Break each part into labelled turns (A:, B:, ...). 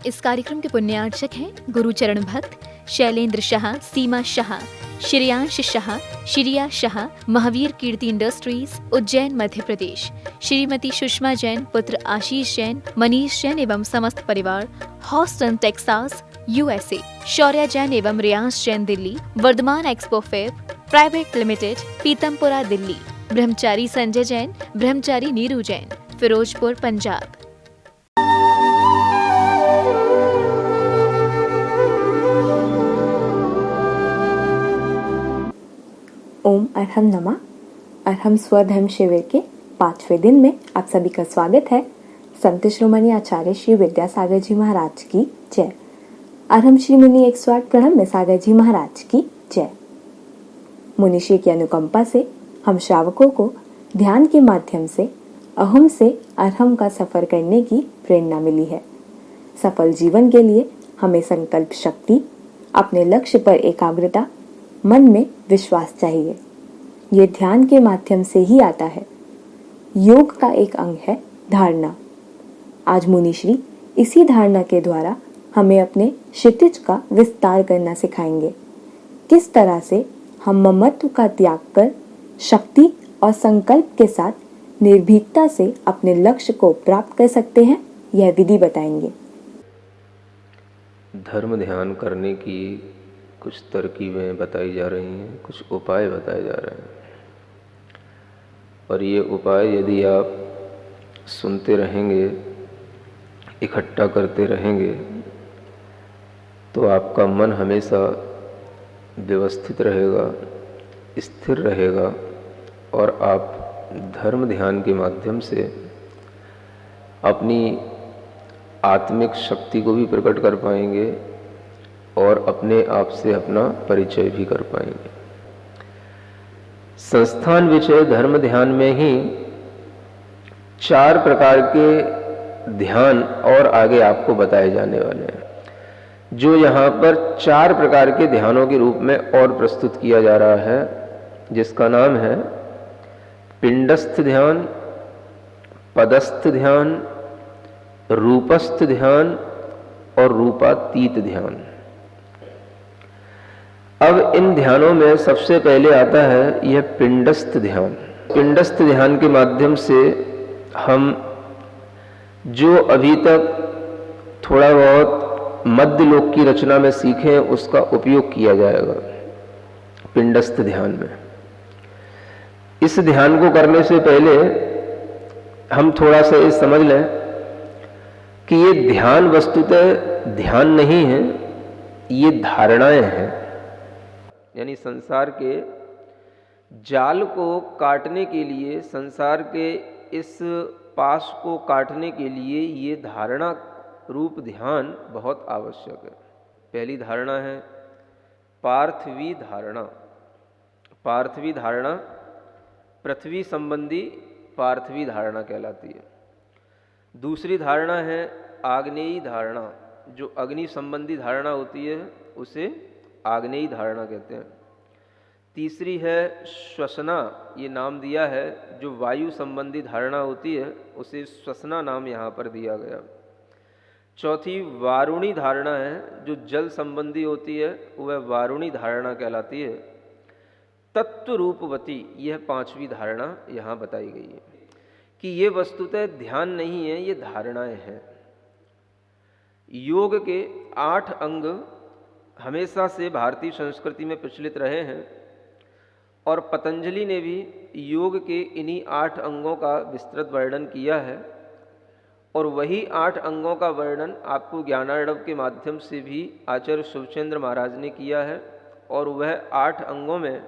A: इस कार्यक्रम के पुण्यार्चक हैं गुरुचरण भक्त, शैलेंद्र शाह, सीमा शाह, श्रेयांश शाह, श्रिया शाह, महावीर कीर्ति इंडस्ट्रीज, उज्जैन, मध्य प्रदेश, श्रीमती सुषमा जैन, पुत्र आशीष जैन, मनीष जैन एवं समस्त परिवार, Houston Texas, USA, Shaurya Jain एवं Riyansh Jain, Delhi, Vardhaman expo fair private limited, Pitampura, Delhi, ब्रह्मचारी संजय जैन, ब्रह्मचारी नीरू जैन, फिरोजपुर, पंजाब।
B: ओम अरहम नमा। अरहम स्वधर्म शिविर के 5वें दिन में आप सभी का स्वागत है। संत शिरोमणि आचार्य श्री विद्यासागर जी महाराज की जय। अरहम श्री मुनि 108 प्रणव में सागर जी महाराज की जय। मुनिश्री की अनुकंपा से हम श्रावकों को ध्यान के माध्यम से अहम से अरहम का सफर करने की प्रेरणा मिली है। सफल जीवन के लिए हमें संकल्प शक्ति, अपने लक्ष्य पर एकाग्रता, मन में विश्वास चाहिए। ये ध्यान के माध्यम से ही आता है। योग का एक अंग है धारणा। आज मुनिश्री इसी धारणा के द्वारा हमें अपने क्षितिज का विस्तार करना सिखाएंगे। किस तरह से हम ममत्व का त्याग कर शक्ति और संकल्प के साथ निर्भीकता से अपने लक्ष्य को प्राप्त कर सकते हैं, यह विधि बताएंगे।
C: धर्म ध्यान करने की कुछ तरकीबें बताई जा रही हैं, कुछ उपाय बताए जा रहे हैं। और ये उपाय यदि आप सुनते रहेंगे, इकट्ठा करते रहेंगे, तो आपका मन हमेशा व्यवस्थित रहेगा, स्थिर रहेगा और आप धर्म ध्यान के माध्यम से अपनी आत्मिक शक्ति को भी प्रकट कर पाएंगे और अपने आप से अपना परिचय भी कर पाएंगे। संस्थान विषय धर्म ध्यान में ही 4 प्रकार के ध्यान और आगे आपको बताए जाने वाले हैं, जो यहाँ पर 4 प्रकार के ध्यानों के रूप में और प्रस्तुत किया जा रहा है, जिसका नाम है पिंडस्थ ध्यान, पदस्थ ध्यान, रूपस्थ ध्यान और रूपातीत ध्यान। अब इन ध्यानों में सबसे पहले आता है यह पिंडस्थ ध्यान। पिंडस्थ ध्यान के माध्यम से हम जो अभी तक थोड़ा बहुत मध्य लोक की रचना में सीखे हैं, उसका उपयोग किया जाएगा पिंडस्थ ध्यान में। इस ध्यान को करने से पहले हम थोड़ा सा ये समझ लें कि ये ध्यान वस्तुतः ध्यान नहीं है, ये धारणाएं हैं। यानी संसार के जाल को काटने के लिए, संसार के इस पाश को काटने के लिए ये धारणा रूप ध्यान बहुत आवश्यक है। पहली धारणा है पार्थिवी धारणा। पार्थिवी धारणा पृथ्वी संबंधी पार्थिवी धारणा कहलाती है। दूसरी धारणा है आग्नेयी धारणा। जो अग्नि संबंधी धारणा होती है उसे आग्नेयी धारणा कहते हैं। तीसरी है श्वसना, ये नाम दिया है। जो वायु संबंधी धारणा होती है उसे श्वसना नाम यहाँ पर दिया गया। चौथी वारुणी धारणा है। जो जल संबंधी होती है वह वारुणी धारणा कहलाती है। तत्व रूपवती, यह 5वीं धारणा यहाँ बताई गई है कि ये वस्तुतः ध्यान नहीं है, ये धारणाएं हैं। योग के 8 अंग हमेशा से भारतीय संस्कृति में प्रचलित रहे हैं और पतंजलि ने भी योग के इन्हीं 8 अंगों का विस्तृत वर्णन किया है। और वही 8 अंगों का वर्णन आपको ज्ञानार्णव के माध्यम से भी आचार्य शिवचंद्र महाराज ने किया है। और वह 8 अंगों में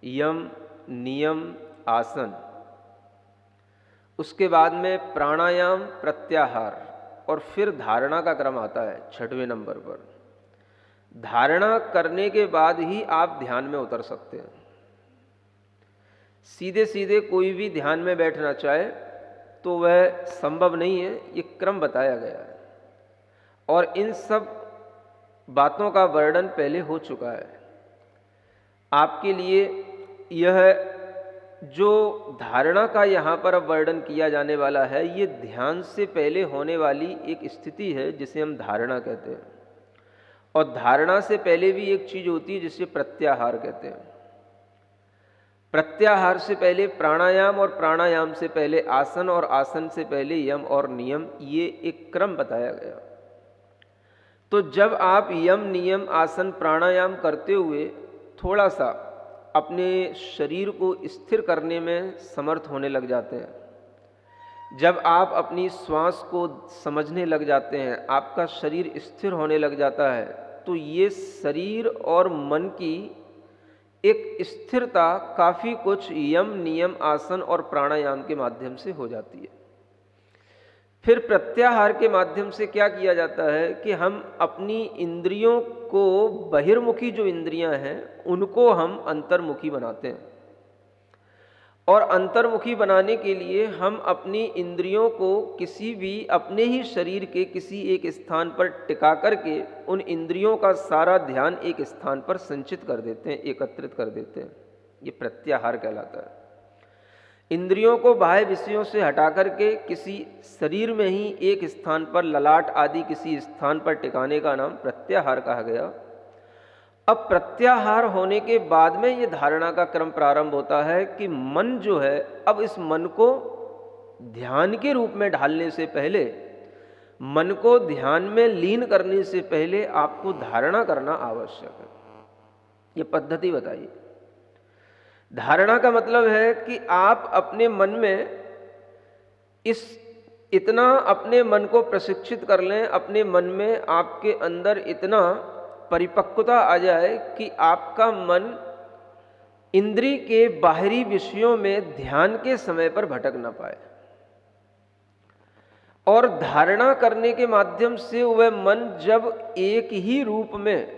C: यम, नियम, आसन, उसके बाद में प्राणायाम, प्रत्याहार और फिर धारणा का क्रम आता है 6वें नंबर पर। धारणा करने के बाद ही आप ध्यान में उतर सकते हैं। सीधे सीधे कोई भी ध्यान में बैठना चाहे तो वह संभव नहीं है, ये क्रम बताया गया है। और इन सब बातों का वर्णन पहले हो चुका है। आपके लिए यह जो धारणा का यहाँ पर अब वर्णन किया जाने वाला है, ये ध्यान से पहले होने वाली एक स्थिति है जिसे हम धारणा कहते हैं। और धारणा से पहले भी एक चीज होती है जिसे प्रत्याहार कहते हैं। प्रत्याहार से पहले प्राणायाम और प्राणायाम से पहले आसन और आसन से पहले यम और नियम, ये एक क्रम बताया गया। तो जब आप यम नियम आसन प्राणायाम करते हुए थोड़ा सा अपने शरीर को स्थिर करने में समर्थ होने लग जाते हैं, जब आप अपनी श्वास को समझने लग जाते हैं, आपका शरीर स्थिर होने लग जाता है, तो ये शरीर और मन की एक स्थिरता काफ़ी कुछ यम नियम आसन और प्राणायाम के माध्यम से हो जाती है। फिर प्रत्याहार के माध्यम से क्या किया जाता है कि हम अपनी इंद्रियों को, बहिर्मुखी जो इंद्रियां हैं उनको हम अंतर्मुखी बनाते हैं। और अंतर्मुखी बनाने के लिए हम अपनी इंद्रियों को किसी भी अपने ही शरीर के किसी एक स्थान पर टिका करके उन इंद्रियों का सारा ध्यान एक स्थान पर संचित कर देते हैं, एकत्रित कर देते हैं। ये प्रत्याहार कहलाता है। इंद्रियों को बाह्य विषयों से हटा करके किसी शरीर में ही एक स्थान पर, ललाट आदि किसी स्थान पर टिकाने का नाम प्रत्याहार कहा गया। अब प्रत्याहार होने के बाद में ये धारणा का क्रम प्रारंभ होता है कि मन जो है, अब इस मन को ध्यान के रूप में ढालने से पहले, मन को ध्यान में लीन करने से पहले आपको धारणा करना आवश्यक है। ये पद्धति बताइए। धारणा का मतलब है कि आप अपने मन में इतना अपने मन को प्रशिक्षित कर लें, अपने मन में आपके अंदर इतना परिपक्वता आ जाए कि आपका मन इंद्रिय के बाहरी विषयों में ध्यान के समय पर भटक न पाए। और धारणा करने के माध्यम से वह मन जब एक ही रूप में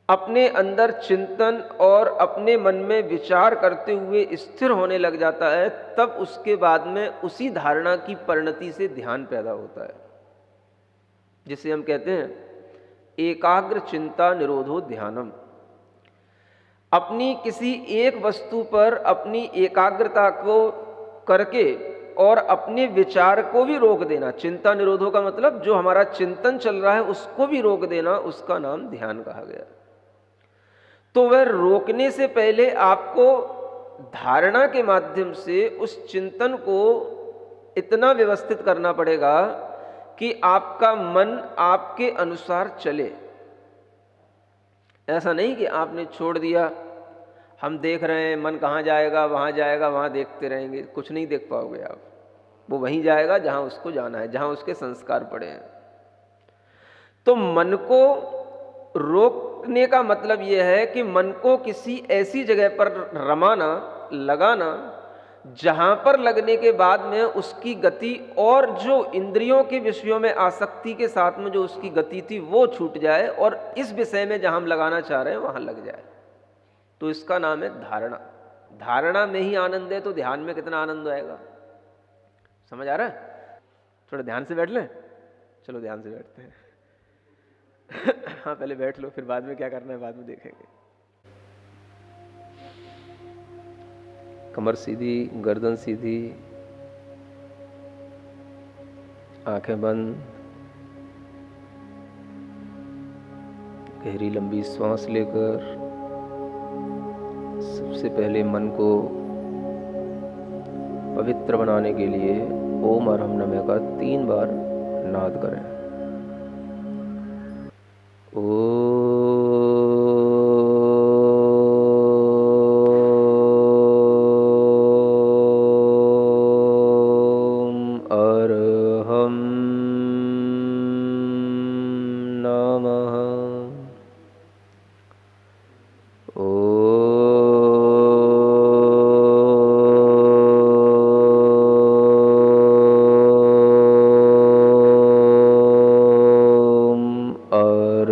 C: अपने अंदर चिंतन और अपने मन में विचार करते हुए स्थिर होने लग जाता है, तब उसके बाद में उसी धारणा की परिणति से ध्यान पैदा होता है, जिसे हम कहते हैं एकाग्र चिंता निरोधो ध्यानम। अपनी किसी एक वस्तु पर अपनी एकाग्रता को करके और अपने विचार को भी रोक देना। चिंता निरोधो का मतलब जो हमारा चिंतन चल रहा है उसको भी रोक देना, उसका नाम ध्यान कहा गया। तो वह रोकने से पहले आपको धारणा के माध्यम से उस चिंतन को इतना व्यवस्थित करना पड़ेगा कि आपका मन आपके अनुसार चले। ऐसा नहीं कि आपने छोड़ दिया, हम देख रहे हैं मन कहाँ जाएगा, वहाँ देखते रहेंगे, कुछ नहीं देख पाओगे आप। वो वहीं जाएगा जहाँ उसको जाना है, जहाँ उसके संस्कार पड़े हैं। तो मन को रोकने का मतलब यह है कि मन को किसी ऐसी जगह पर रमाना, लगाना, जहां पर लगने के बाद में उसकी गति और जो इंद्रियों के विषयों में आसक्ति के साथ में जो उसकी गति थी वो छूट जाए और इस विषय में जहां हम लगाना चाह रहे हैं वहां लग जाए। तो इसका नाम है धारणा। धारणा में ही आनंद है, तो ध्यान में कितना आनंद आएगा। समझ आ रहा है? थोड़ा ध्यान से बैठ लें। चलो ध्यान से बैठते हैं। हाँ, पहले बैठ लो, फिर बाद में क्या करना है बाद में देखेंगे। कमर सीधी, गर्दन सीधी, आंखें बंद, गहरी लंबी सांस लेकर सबसे पहले मन को पवित्र बनाने के लिए ओम अरहम नमः का 3 बार नाद करें।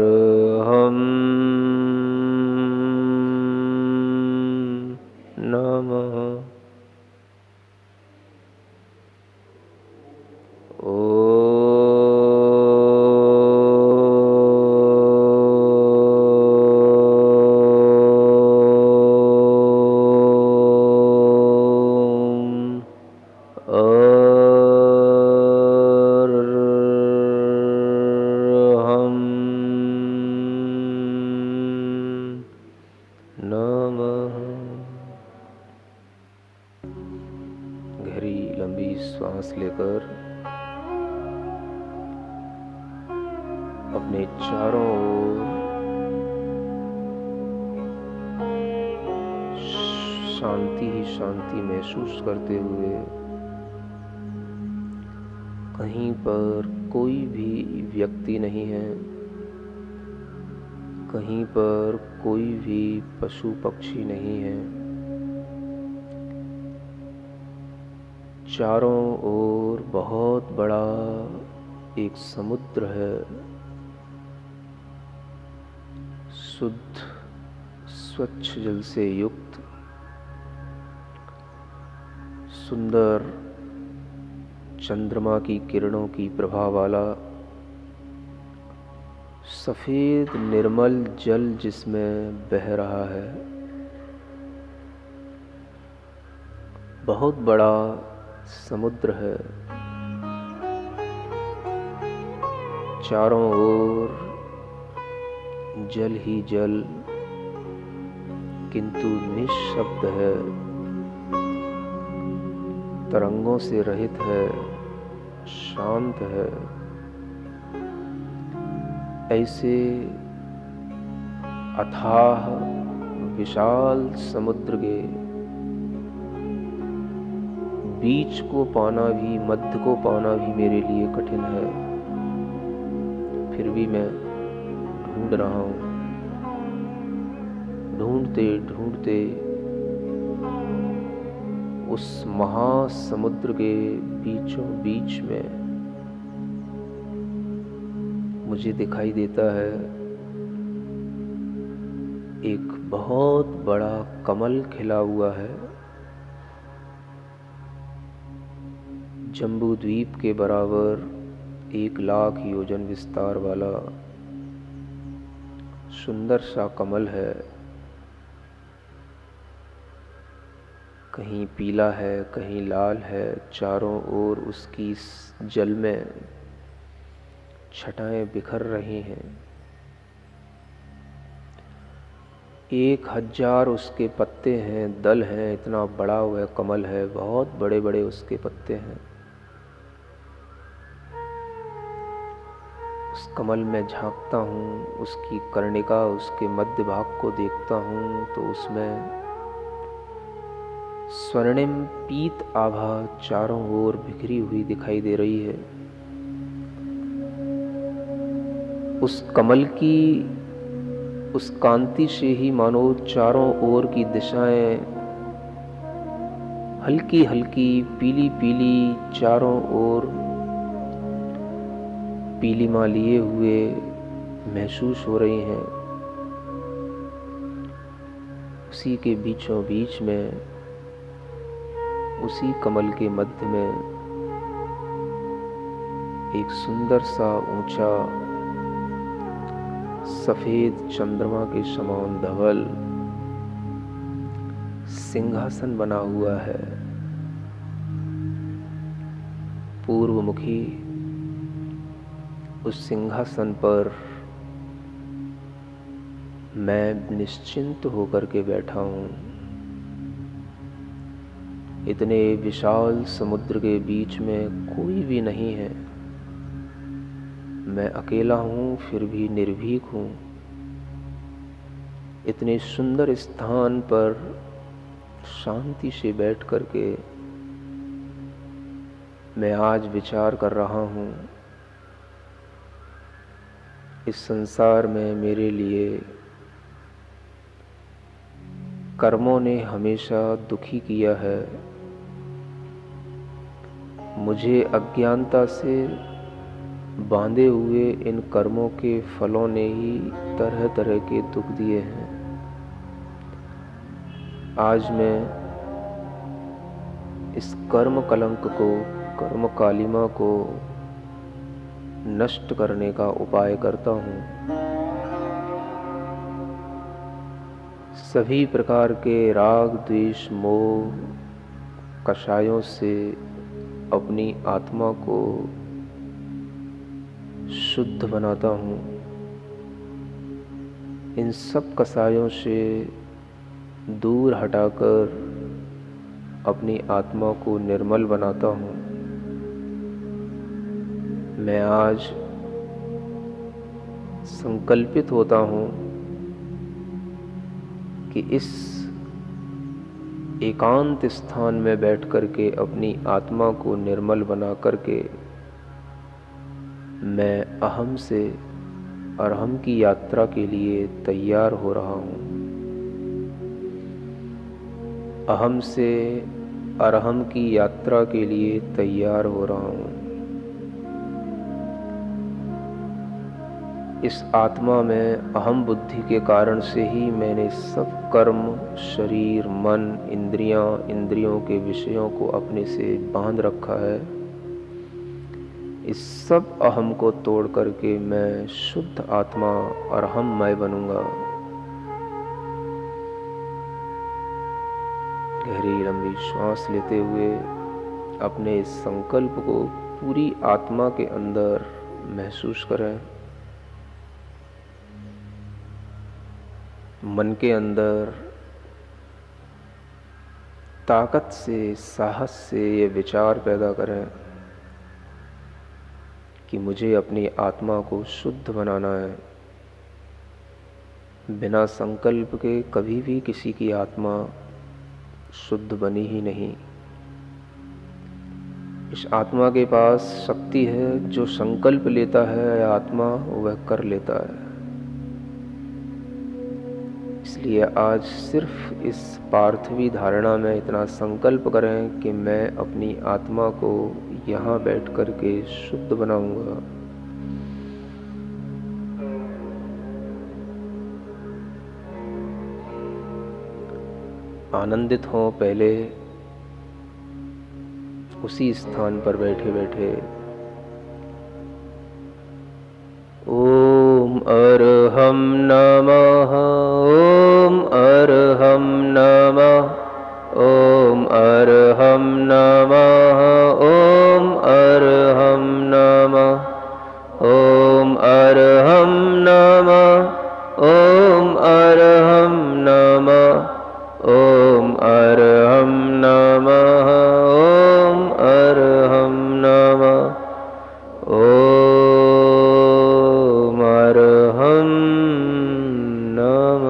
C: अरहम अपने चारों ओर शांति ही शांति महसूस करते हुए, कहीं पर कोई भी व्यक्ति नहीं है, कहीं पर कोई भी पशु पक्षी नहीं है। चारों ओर बहुत बड़ा एक समुद्र है, शुद्ध स्वच्छ जल से युक्त, सुंदर चंद्रमा की किरणों की प्रभा वाला सफेद निर्मल जल जिसमें बह रहा है। बहुत बड़ा समुद्र है, चारों ओर जल ही जल, किंतु निःशब्द है, तरंगों से रहित है, शांत है। ऐसे अथाह विशाल समुद्र के बीच को पाना भी, मध्य को पाना भी मेरे लिए कठिन है। फिर भी मैं ढूंढ रहा हूँ। ढूंढते ढूंढते उस महासमुद्र के बीचों बीच में मुझे दिखाई देता है एक बहुत बड़ा कमल खिला हुआ है, जम्बू द्वीप के बराबर 1,00,000 योजन विस्तार वाला सुंदर सा कमल है। कहीं पीला है, कहीं लाल है, चारों ओर उसकी जल में छटाएं बिखर रही हैं। 1,000 उसके पत्ते हैं, दल हैं, इतना बड़ा हुआ कमल है, बहुत बड़े बड़े उसके पत्ते हैं। उस कमल में झांकता हूँ, उसकी कर्णिका, उसके मध्य भाग को देखता हूँ तो उसमें स्वर्णिम पीत आभा चारों ओर बिखरी हुई दिखाई दे रही है। उस कमल की उस कांति से ही मानो चारों ओर की दिशाएं हल्की हल्की पीली पीली, चारों ओर पीलिमा लिए हुए महसूस हो रही हैं। उसी के बीचों बीच में, उसी कमल के मध्य में एक सुंदर सा ऊंचा सफेद चंद्रमा के समान धवल सिंहासन बना हुआ है। पूर्वमुखी उस सिंहासन पर मैं निश्चिंत होकर के बैठा हूँ। इतने विशाल समुद्र के बीच में कोई भी नहीं है। मैं अकेला हूँ, फिर भी निर्भीक हूँ। इतने सुंदर स्थान पर शांति से बैठ करके मैं आज विचार कर रहा हूँ, इस संसार में मेरे लिए कर्मों ने हमेशा दुखी किया है। मुझे अज्ञानता से बांधे हुए इन कर्मों के फलों ने ही तरह तरह के दुख दिए हैं। आज मैं इस कर्म कलंक को, कर्म कालिमा को नष्ट करने का उपाय करता हूँ। सभी प्रकार के राग, द्वेष, मोह, कषायों से अपनी आत्मा को शुद्ध बनाता हूँ। इन सब कसायों से दूर हटाकर अपनी आत्मा को निर्मल बनाता हूँ। मैं आज संकल्पित होता हूँ कि इस एकांत स्थान में बैठ करके अपनी आत्मा को निर्मल बना करके मैं अहम से अरहम की यात्रा के लिए तैयार हो रहा हूँ। अहम से अरहम की यात्रा के लिए तैयार हो रहा हूँ। इस आत्मा में अहम बुद्धि के कारण से ही मैंने सब कर्म, शरीर, मन, इंद्रियों के विषयों को अपने से बांध रखा है। इस सब अहम को तोड़ करके मैं शुद्ध आत्मा अरहममय बनूंगा। गहरी लंबी श्वास लेते हुए अपने इस संकल्प को पूरी आत्मा के अंदर महसूस करें। मन के अंदर ताकत से, साहस से ये विचार पैदा करें कि मुझे अपनी आत्मा को शुद्ध बनाना है। बिना संकल्प के कभी भी किसी की आत्मा शुद्ध बनी ही नहीं। इस आत्मा के पास शक्ति है, जो संकल्प लेता है आत्मा वह कर लेता है। इसलिए आज सिर्फ इस पार्थिवी धारणा में इतना संकल्प करें कि मैं अपनी आत्मा को यहाँ बैठ कर के शुद्ध बनाऊंगा। आनंदित हों पहले उसी स्थान पर बैठे बैठे। ओम अरहम नमः, ओम अरहम नमः, ओम अरहम नमः, ओम अरहम नमः, ओम अरहम नमः, ओम अरहम नमः, ओम अरहम नमः, ओम अरहम नमः, ओम अरहम नमः।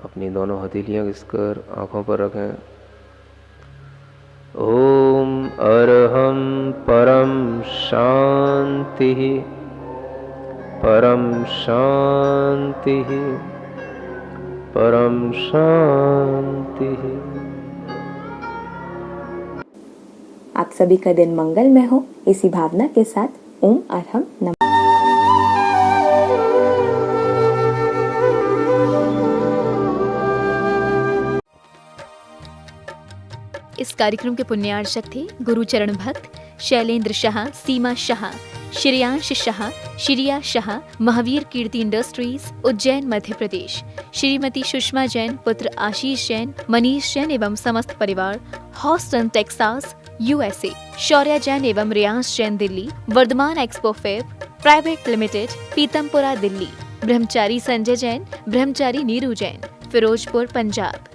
C: अपनी दोनों हथेलियां घिसकर आंखों पर रखें। ओम अरहम परम शांति, परम शांति, परम शांति।
B: आप सभी का दिन मंगलमय हो, इसी भावना के साथ ओम अरहम नमः।
A: इस कार्यक्रम के पुण्यार्चक थे गुरुचरण भक्त, शैलेंद्र शाह, सीमा शाह, श्रेयांश शाह, श्रिया शाह, महावीर कीर्ति इंडस्ट्रीज, उज्जैन, मध्य प्रदेश। श्रीमती सुषमा जैन, पुत्र आशीष जैन, मनीष जैन एवं समस्त परिवार, Houston, Texas, USA। Shaurya Jain एवं Riyansh Jain, Delhi. Vardhaman expo fair private limited, Pitampura, Delhi. ब्रह्मचारी संजय जैन, ब्रह्मचारी नीरू जैन, फिरोजपुर, पंजाब।